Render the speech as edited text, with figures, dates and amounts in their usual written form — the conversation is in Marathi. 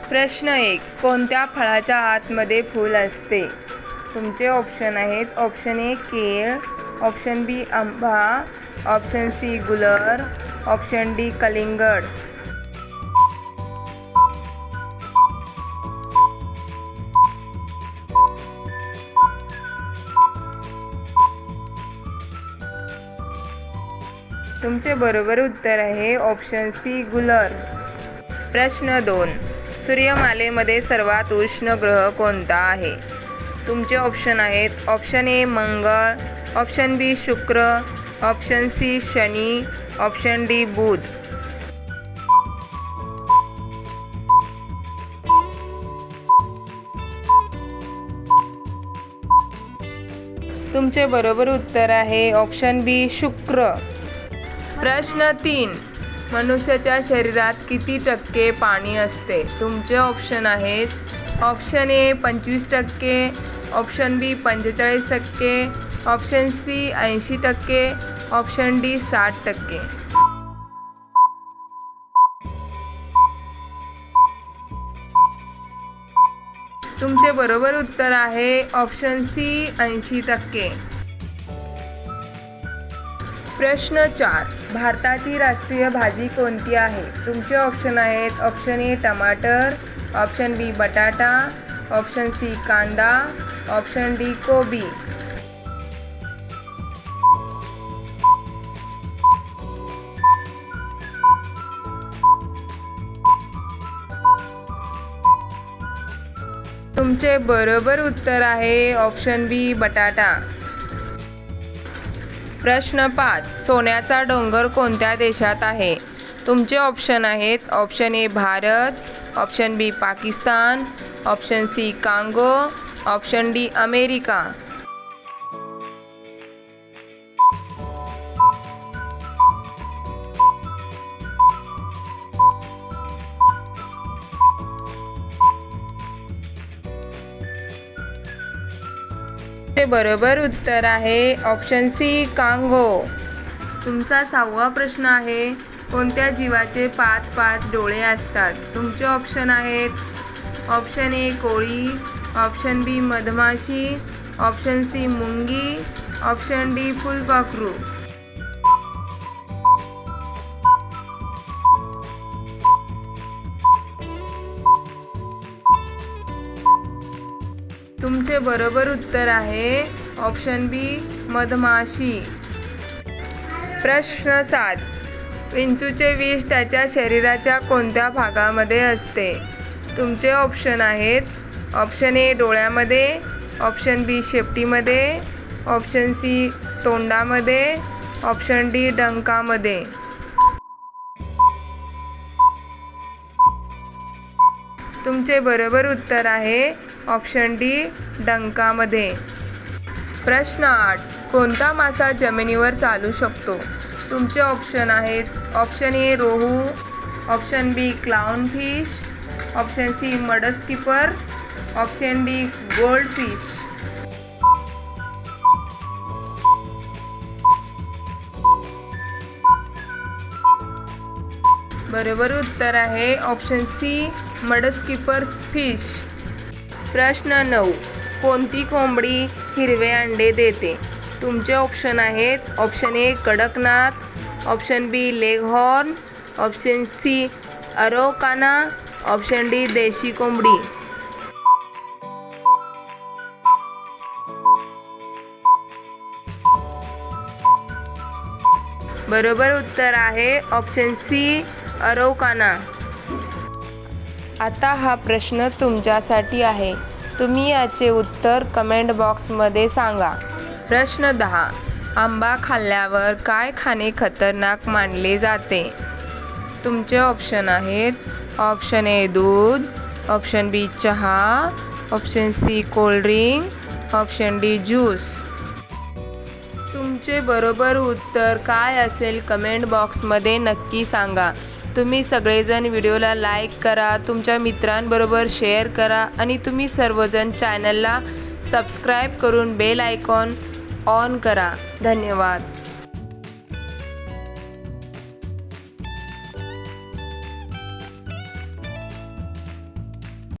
प्रश्न 1. कोणत्या फळाच्या आतमध्ये फूल असते? तुमचे ऑप्शन आहेत. ऑप्शन ए केळ, ऑप्शन बी आंबा, ऑप्शन सी गुलर, ऑप्शन डी कलिंगड. तुमचे बरोबर उत्तर आहे ऑप्शन सी गुलर. प्रश्न 2. सूर्यमालेमध्ये सर्वात उष्ण ग्रह कोणता आहे? तुमचे ऑप्शन आहेत. ऑप्शन ए मंगळ, ऑप्शन बी शुक्र, ऑप्शन सी शनी, ऑप्शन डी बुध. तुमचे बरोबर उत्तर आहे ऑप्शन बी शुक्र. प्रश्न 3. मनुष्याच्या शरीरात किती टक्के पाणी असते? तुमचे ऑप्शन आहेत. Option A 25%, option B 45%, option C 80%, option D 60%. तुमचे बरोबर उत्तर आहे ऑप्शन सी 80%. प्रश्न 4. भारताची राष्ट्रीय भाजी कोणती आहे? तुमचे ऑप्शन आहेत. ऑप्शन ए टमाटर, ऑप्शन बी बटाटा, ऑप्शन सी कांदा, ऑप्शन डी कोबी. तुमचे बरोबर उत्तर आहे ऑप्शन बी बटाटा. प्रश्न 5. सोन्याचा डोंगर कोणत्या देशात आहे? तुमचे ऑप्शन आहेत. Option A Bharat, option B Pakistan, option C Congo, option D America. बरोबर उत्तर आहे ऑप्शन सी कांगो. तुमचा 6वा प्रश्न आहे. कोणत्या जीवाचे 5 डोळे असतात? तुमचे ऑप्शन आहेत. ऑप्शन ए कोळी, ऑप्शन बी मधमाशी, ऑप्शन सी मुंगी, ऑप्शन डी फुलपाखरू. तुमचे बरोबर उत्तर आहे ऑप्शन बी मधमाशी. प्रश्न 7. विंचूचे विष त्याच्या शरीराच्या कोणत्या भागामध्ये असते? तुमचे ऑप्शन आहेत. ऑप्शन ए डोळ्यामध्ये, ऑप्शन बी शेपटीमध्ये, ऑप्शन सी तोंडामध्ये, ऑप्शन डी डंकामध्ये. तुमचे बरोबर उत्तर आहे ऑप्शन डी डंकामध्ये. प्रश्न 8. कोणता मासा जमिनीवर चालू शकतो? तुमचे ऑप्शन आहेत. Option A rohu, option B clownfish, option C mudskipper, option D goldfish. बरोबर उत्तर आहे ऑप्शन सी मडस्किपर फिश. प्रश्न 9. कोणती कोंबडी हिरवे अंडे देते? तुमचे ऑप्शन आहेत. Option A Kadaknath, option B leghorn, option C Araucana, option D देशी कोंबडी. बरोबर उत्तर आहे ऑप्शन सी अरोकाना. आता हा प्रश्न तुमच्यासाठी आहे. तुम्ही याचे उत्तर कमेंट बॉक्समध्ये सांगा. प्रश्न 10. आंबा खाल्ल्यावर काय खाणे खतरनाक मानले जाते? तुमचे ऑप्शन आहेत. ऑप्शन ए दूध, ऑप्शन बी चहा, option C cold drink, option D juice. तुमचे बरोबर उत्तर काय असेल कमेंट बॉक्समध्ये नक्की सांगा. तुम्ही सगळेजण व्हिडिओला लाईक करा, तुमच्या मित्रांबरोबर शेअर करा आणि तुम्ही सर्वजण चॅनलला सबस्क्राईब करून बेल आयकॉन ऑन करा. धन्यवाद.